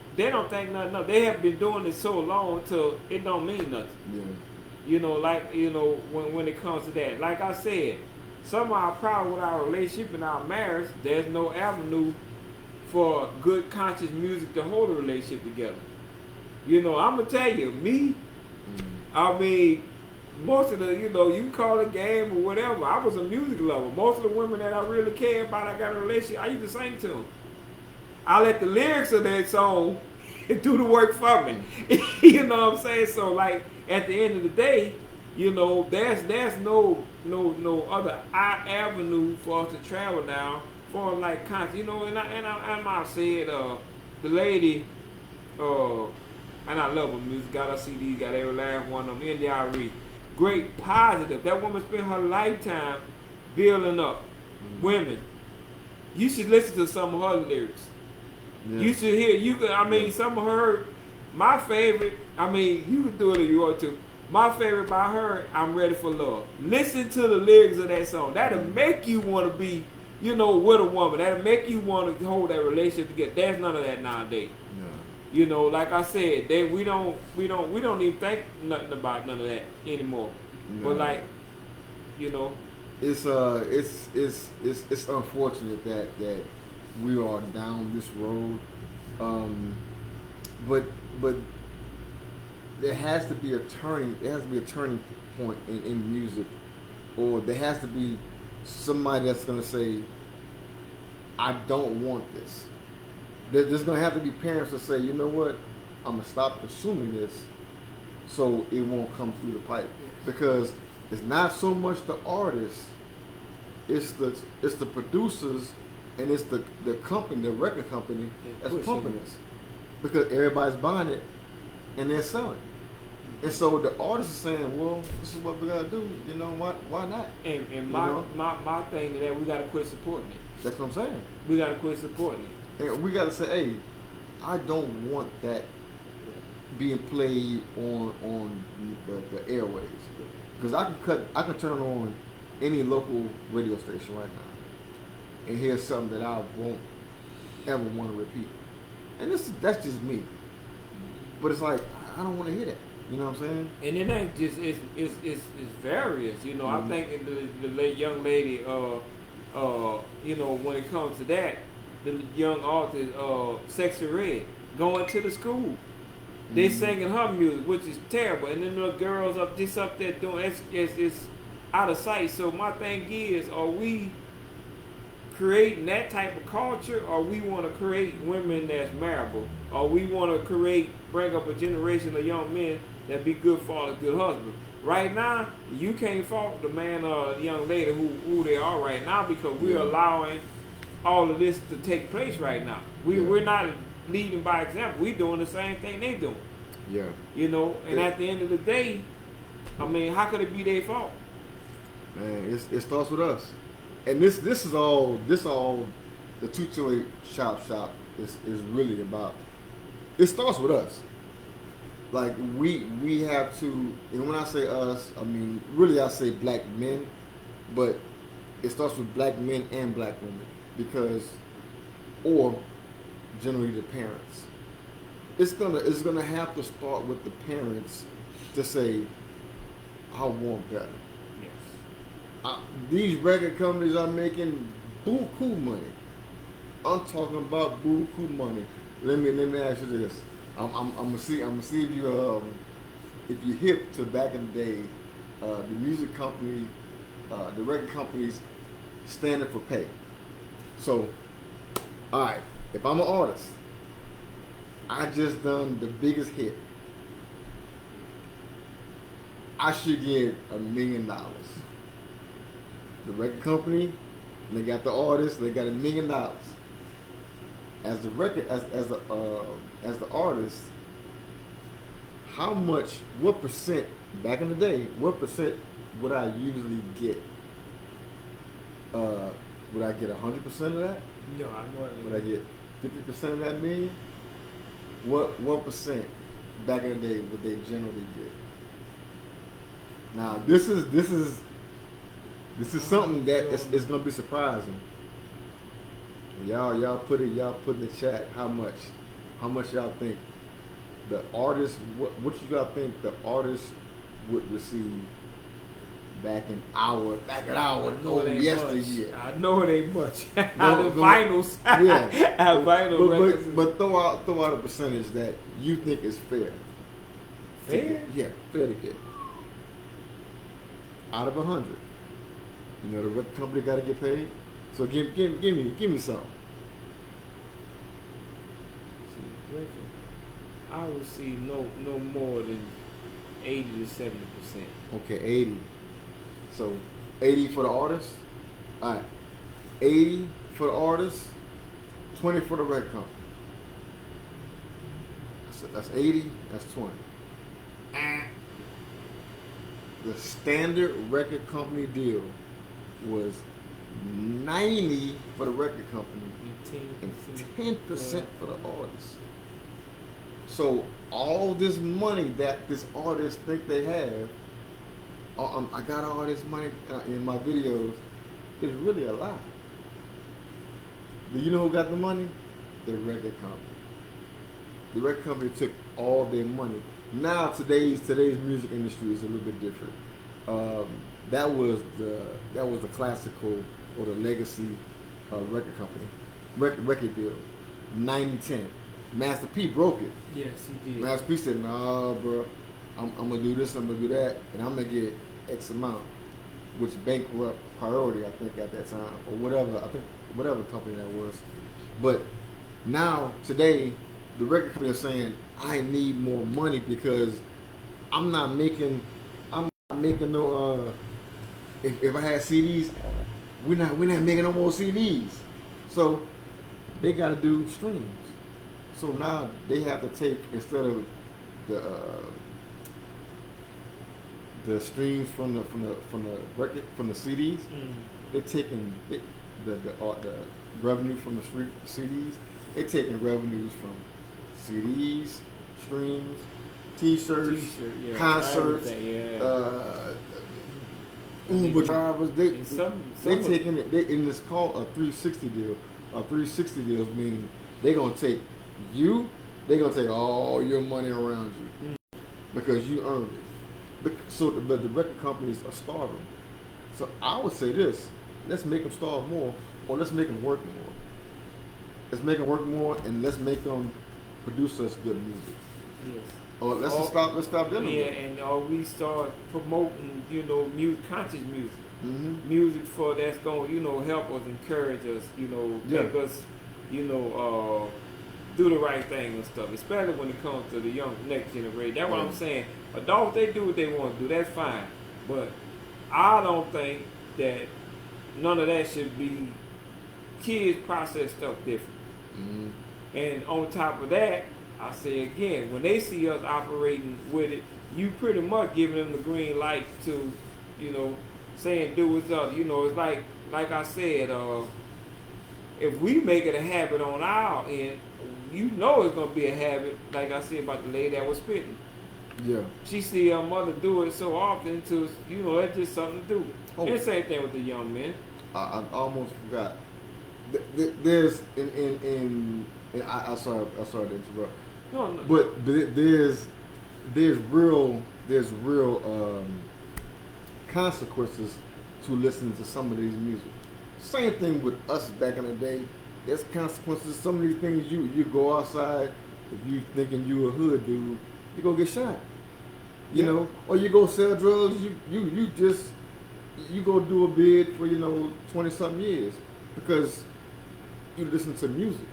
think nothing of. They have been doing it so long till it don't mean nothing. Yeah. You know, like, you know, when it comes to that. Like I said, some of our problem with our relationship and our marriage, there's no avenue for good conscious music to hold a relationship together. You know, I'm gonna tell you, me, I mean, most of the, you know, you call it game or whatever, I was a music lover. Most of the women that I really cared about, I got a relationship, I used to sing to them. I let the lyrics of that song do the work for me. You know what I'm saying? So, like, at the end of the day, you know, there's no other avenue for us to travel down for, like, conscious. You know, and I said, the lady, and I love her music, got her CDs, got every last one of them, NDRE. Great positive. That woman spent her lifetime building up women. You should listen to some of her lyrics. Yeah. You should hear, I mean, some of her, my favorite, I mean, you can do it if you want to. My favorite by her, I'm Ready for Love. Listen to the lyrics of that song. That'll make you want to be, you know, with a woman. That'll make you want to hold that relationship together. There's none of that nowadays. No. You know, like I said, we don't even think nothing about none of that anymore. No. But, like, you know, It's unfortunate that we are down this road, but there has to be a turning point in music, or there has to be somebody that's gonna say, I don't want this. There's gonna have to be parents that say, you know what, I'm gonna stop consuming this, so it won't come through the pipe, because it's not so much the artists, it's the producers, and it's the company, the record company that's pumping this, because everybody's buying it and they're selling. And so the artists are saying, well, this is what we gotta do. You know, why not? And my thing is that we gotta quit supporting it. That's what I'm saying. We gotta quit supporting it. And we gotta say, hey, I don't want that being played on the airwaves, because I can turn on any local radio station right now and hear something that I won't ever want to repeat. And that's just me. But it's like, I don't want to hear that. You know what I'm saying? And it ain't just it's various. You know, Mm-hmm. I think the young lady, you know, when it comes to that, the young artist, Sexy Red, going to the school. They singing her music, which is terrible, and then the girls up there doing it's out of sight. So my thing is, are we creating that type of culture, or we want to create women that's marriable, or we want to bring up a generation of young men that be good fathers, good husbands? Right now, you can't fault the man or the young lady who they are right now, because we're allowing all of this to take place right now. We're not leading by example. We're doing the same thing they doing. Yeah. You know, and at the end of the day, I mean, how could it be their fault? Man, it starts with us. And this is all the 228 Shop is really about. It starts with us. Like we have to, and when I say us, I mean really I say black men, but it starts with black men and black women, because, or generally the parents. It's gonna have to start with the parents to say, I want better. Yes. These record companies are making buku money. I'm talking about buku money. Let me ask you this. I'm gonna see if you hip to back in the day, the music company, the record companies standing for pay. So, all right, if I'm an artist, I just done the biggest hit, I should get $1 million. the record company, and they got the artist. They got $1 million. As the record, as the artist, how much? What percent? Back in the day, what percent would I usually get? Would I get 100% of that? No, I know it. Would I get 50% of that million? What percent back in the day would they generally get? Now this is something that is gonna be surprising. Y'all put in the chat how much y'all think the artist what you y'all think the artist would receive back in our yesteryear. I know it ain't much. No, The vinyls. Yeah. Vinyl records. But throw out a percentage that you think is fair. Fair? Yeah, fair to get. Out of 100. You know the record company gotta get paid. So give me some. I would see no more than 80 to 70%. Okay, 80. So 80 for the artist. Alright. 80 for the artist, 20 for the record company. So that's 80, that's 20. The standard record company deal was 90 for the record company and 10% for the artist. So all this money that this artist think they have, I got all this money in my videos, is really a lie. Do you know who got the money? The record company. The record company took all their money. Now today's music industry is a little bit different. That was the classical or the legacy record company record deal. 90-10. Master P broke it. Yes, he did. Master P said, "Nah, bro, I'm gonna do this, I'm gonna do that, and I'm gonna get X amount," which bankrupt Priority, I think, at that time, or whatever. I think whatever company that was. But now today, the record company is saying, "I need more money because I'm not making no. If I had CDs, we're not making no more CDs. So they got to do streams. So now they have to take, instead of the streams from the record from the CDs, they're taking the revenue from the CDs. They're taking revenues from CDs, streams, T-shirts, concerts, Uber drivers. They taking it. And it's called a 360 deal. A 360 deal meaning they're gonna take you. They're gonna take all your money around you because you earned it. So the record companies are starving. So I would say this: let's make them starve more, or let's make them work more. Let's make them work more, and let's make them produce us good music. Yes. Or let's stop them. Yeah, and we start promoting, conscious music. Mm-hmm. Music for that's going to, help us, encourage us, make us, do the right thing and stuff. Especially when it comes to the young next generation. That's what I'm saying. Adults, they do what they want to do. That's fine. But I don't think that none of that should be. Kids process stuff different. Mm-hmm. And on top of that, I say again, when they see us operating with it, you pretty much giving them the green light to, saying do what's up. It's like I said, if we make it a habit on our end, it's gonna be a habit. Like I said about the lady that was spitting. Yeah. She see her mother do it so often, that's just something to do. Oh. And the same thing with the young men. I almost forgot. There's I'm sorry to interrupt. No. But there's real consequences to listening to some of these music. Same thing with us back in the day. There's consequences. Some of these things you go outside, if you thinking you a hood dude, you go get shot. You know, or you go sell drugs. You go do a bid for 20-something years because you listen to music.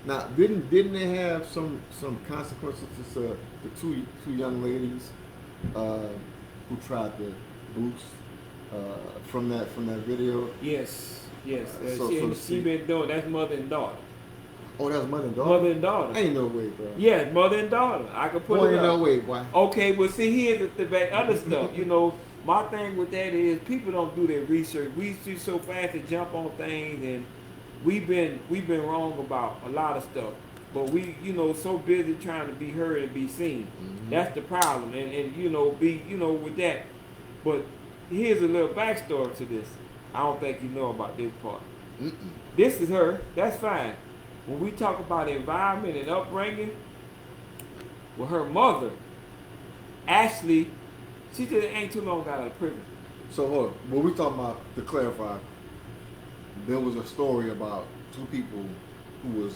Now, didn't they have some consequences to the two young ladies who tried to boost from that video. Yes. So She been doing that's mother and daughter. Oh, that's mother and daughter. Mother and daughter. Ain't no way, bro. Yeah, mother and daughter. I could put Boy, it ain't up. no way, boy. Okay, but see here's the other stuff. You know, my thing with that is people don't do their research. We just so fast to jump on things, and we've been wrong about a lot of stuff. But we, so busy trying to be heard and be seen. Mm-hmm. That's the problem. And be with that. But here's a little backstory to this. I don't think you know about this part. Mm-mm. This is her. That's fine. When we talk about environment and upbringing, with her mother, actually, she just ain't too long out of prison. So hold on. What we talking about, to clarify, there was a story about two people who was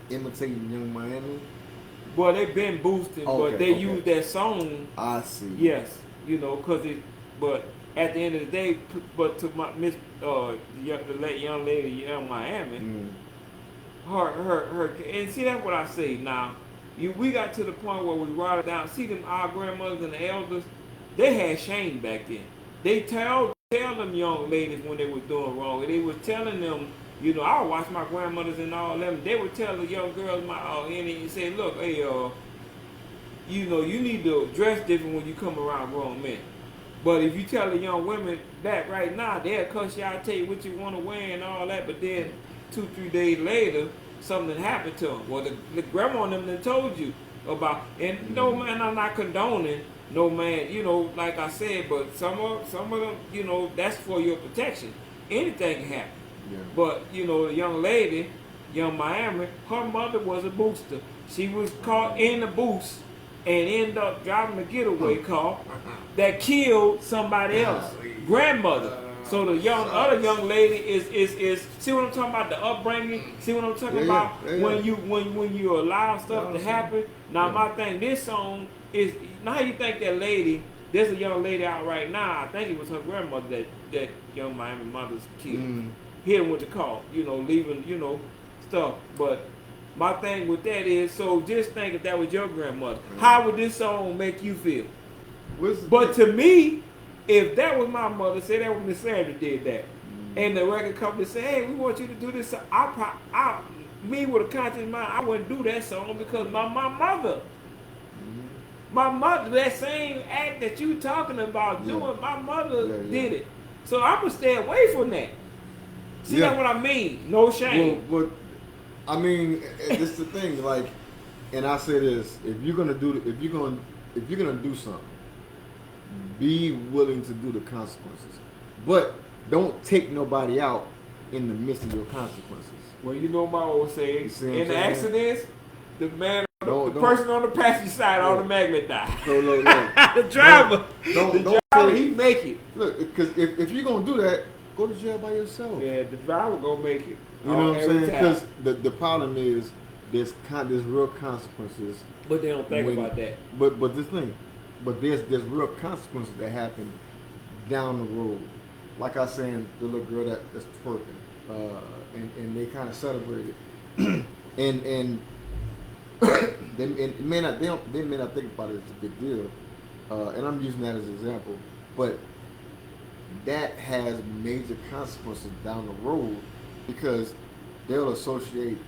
imitating Young Miami. Well, they've been boosting, but they used that song. I see. Yes, cause it. But at the end of the day, but to my the young lady, Young Miami, her, and see that's what I say now. We got to the point where we write it down. See them, our grandmothers and the elders, they had shame back then. They tell them young ladies when they were doing wrong. They were telling them, I would watch my grandmothers and all them. They would tell the young girls, and say, look, hey, you need to dress different when you come around grown men. But if you tell the young women that right now, they'll cuss you out, tell you what you want to wear and all that. But then 2-3 days later, something happened to them. Well, the grandma and them done told you about. And no, man, I'm not condoning. No, man, like I said, but some of them, that's for your protection. Anything can happen. Yeah. But, the young lady, Young Miami, her mother was a booster. She was caught in the boost and ended up driving a getaway car that killed somebody else, grandmother. So the other young lady is see what I'm talking about, the upbringing. See what I'm talking about when you allow stuff to happen. Now my thing, this song is now you think that lady. There's a young lady out right now. I think it was her grandmother that Young Miami mother's killed. Hit him with the car, leaving stuff. But my thing with that is, so just think if that was your grandmother, how would this song make you feel? But to me, if that was my mother, say that was Miss Sandra did that, and the record company said, hey, we want you to do this, me with a conscious mind, I wouldn't do that song because my mother, that same act that you talking about doing, my mother did it. So I'm going to stay away from that. See that's what I mean? No shame. Well, I mean, this is the thing. Like, and I say this: if you're gonna do something, be willing to do the consequences, but don't take nobody out in the midst of your consequences. Well, my old saying, in the accidents, the man, the person on the passenger side automatically die. No. The driver, he make it. Look, because if you're gonna do that, go to jail by yourself. Yeah, the driver gonna make it. You know what I'm saying? Because the problem is there's real consequences. But they don't think about that. But this thing, there's real consequences that happen down the road. Like I saying, the little girl that's twerking, and they kind of celebrated, and they may not think about it as a big deal, and I'm using that as an example, but that has major consequences down the road because they'll associate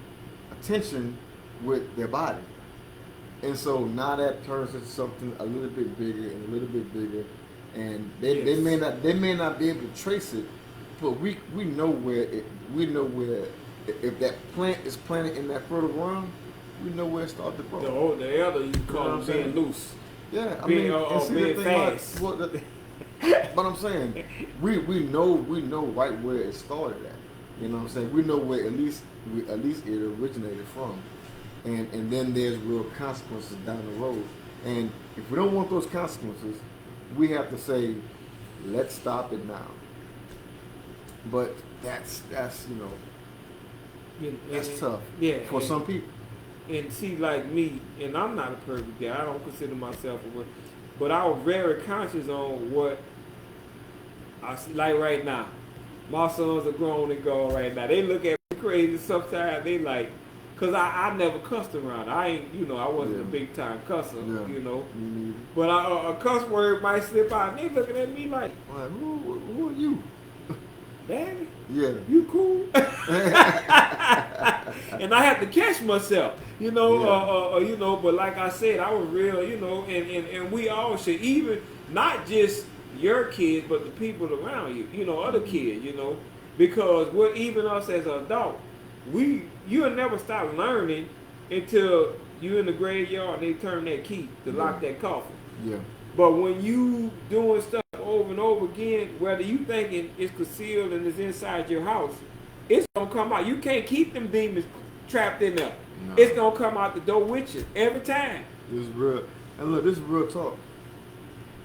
attention with their body. And so now that turns into something a little bit bigger and a little bit bigger, and they may not be able to trace it, but we know where if that plant is planted in that fertile ground, we know where it started to grow. The other you call them being loose. Yeah, I being, mean, and see being the thing fast. but I'm saying we know right where it started at. You know what I'm saying? We know where at least it originated from, and then there's real consequences down the road. And if we don't want those consequences, we have to say, let's stop it now. But that's that's tough for some people. And see, like me, and I'm not a perfect guy. I don't consider myself but I was very conscious on what I see. Like right now, my sons are grown and gone right now. They look at me crazy sometimes. They like, Cause I never cussed around. I ain't, I wasn't a big time cusser, Mm-hmm. But a cuss word might slip out. And they looking at me like, Who are you? Daddy, Yeah. you cool? And I had to catch myself, But like I said, I was real, and we all should, even not just your kids, but the people around you, other kids, because what even us as an adult, you'll never stop learning until you in the graveyard and they turn that key to lock that coffin. Yeah. But when you doing stuff over and over again, whether you thinking it's concealed and it's inside your house, it's gonna come out. You can't keep them demons trapped in there. No. It's gonna come out the door with you every time. This is real. And look, this is real talk.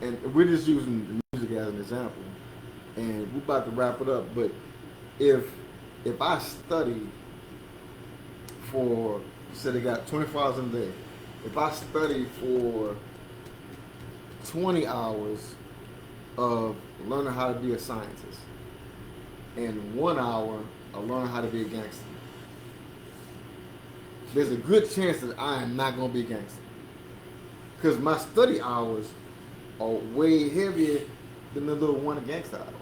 And we're just using the music as an example. And we're about to wrap it up. But if I study for, say they got 24 hours in a day. If I study for 20 hours of learning how to be a scientist and 1 hour of learning how to be a gangster, there's a good chance that I am not going to be a gangster. Because my study hours are way heavier than the little one gangster hours.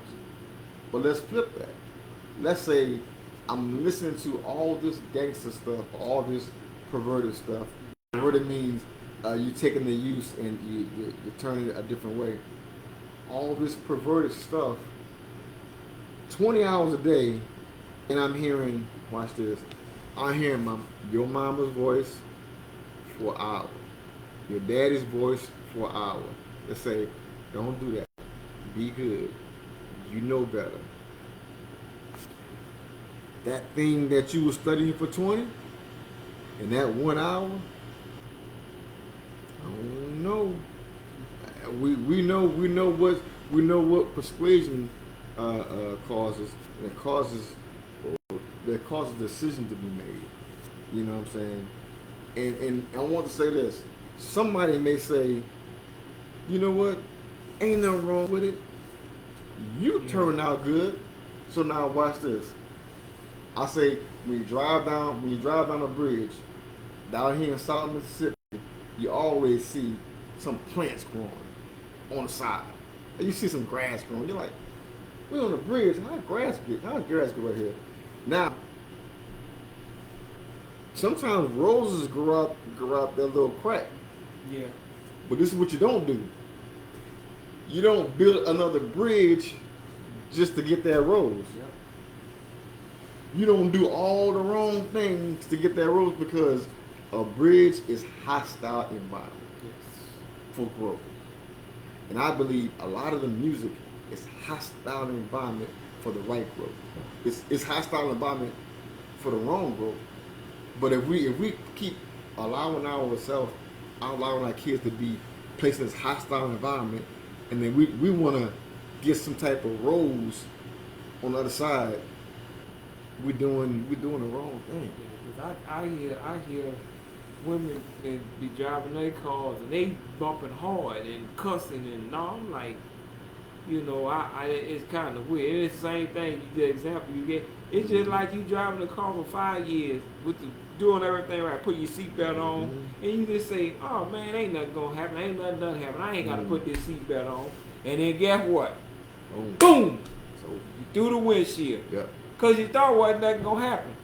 But let's flip that. Let's say I'm listening to all this gangster stuff, all this perverted stuff. Perverted means you're taking the use and you're turning it a different way. All this perverted stuff, 20 hours a day, and I'm hearing, watch this, I'm hearing your mama's voice for an hour, your daddy's voice for an hour. Let's say, don't do that. Be good. You know better. That thing that you were studying for 20, in that 1 hour, I don't know. We know what persuasion causes. That causes decision to be made. You know what I'm saying? And I want to say this. Somebody may say, you know what? Ain't nothing wrong with it. You turned out good. So now watch this. I say when you drive down a bridge down here in South Mississippi, you always see some plants growing on the side. And you see some grass growing. You're like, we're on the bridge. How's grass grow right here? Now, sometimes roses grow out that little crack. Yeah. But this is what you don't do. You don't build another bridge just to get that rose. Yep. You don't do all the wrong things to get that rose, because a bridge is hostile environment for growth. And I believe a lot of the music is hostile environment for the right growth. It's hostile environment for the wrong growth. But if we keep allowing our kids to be placed in this hostile environment, and then we want to get some type of rose on the other side, we're doing the wrong thing. I hear women that be driving their cars and they bumping hard and cussing, and I'm like, it's kind of weird. It's the same thing. The example you get, it's just like you driving a car for 5 years doing everything right, put your seatbelt on, and you just say, oh man, ain't nothing gonna happen, ain't nothing done happen, I ain't gotta put this seatbelt on, and then guess what? Boom! So you threw the windshield. Yeah. Cause you thought wasn't nothing gonna happen.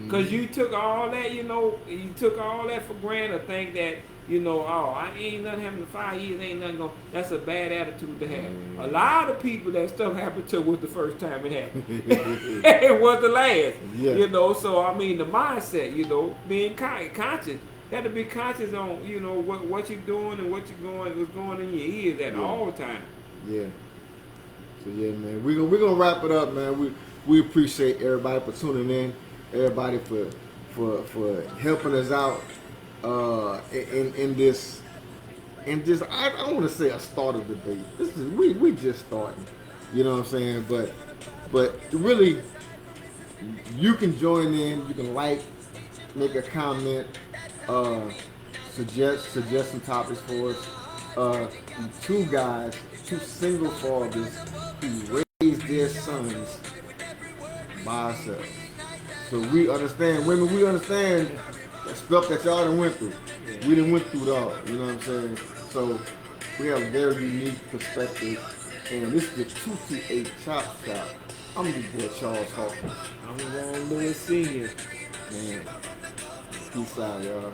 Cause you took all that, you took all that for granted, think that, I ain't nothing happened in 5 years, ain't nothing going. That's a bad attitude to have. A lot of people that stuff happened to was the first time it happened. It was the last. Yeah. So I mean the mindset, being conscious. You have to be conscious on, what you're doing and what's going in your ears at all the time. Yeah. So yeah, man, we're gonna wrap it up, man. We appreciate everybody for tuning in, everybody for helping us out in this I don't want to say a starter debate. This is we just starting. You know what I'm saying? But really, you can join in. You can make a comment, suggest some topics for us. Two single fathers who raised their sons by ourselves. So we understand, women. We understand stuff that y'all done went through. Yeah. We done went through it all. You know what I'm saying? So we have a very unique perspective. And this is the 228 Chop Shop. I'm the boy Charles Hawkins. I'm Ron Lewis Senior. Man, peace out, y'all.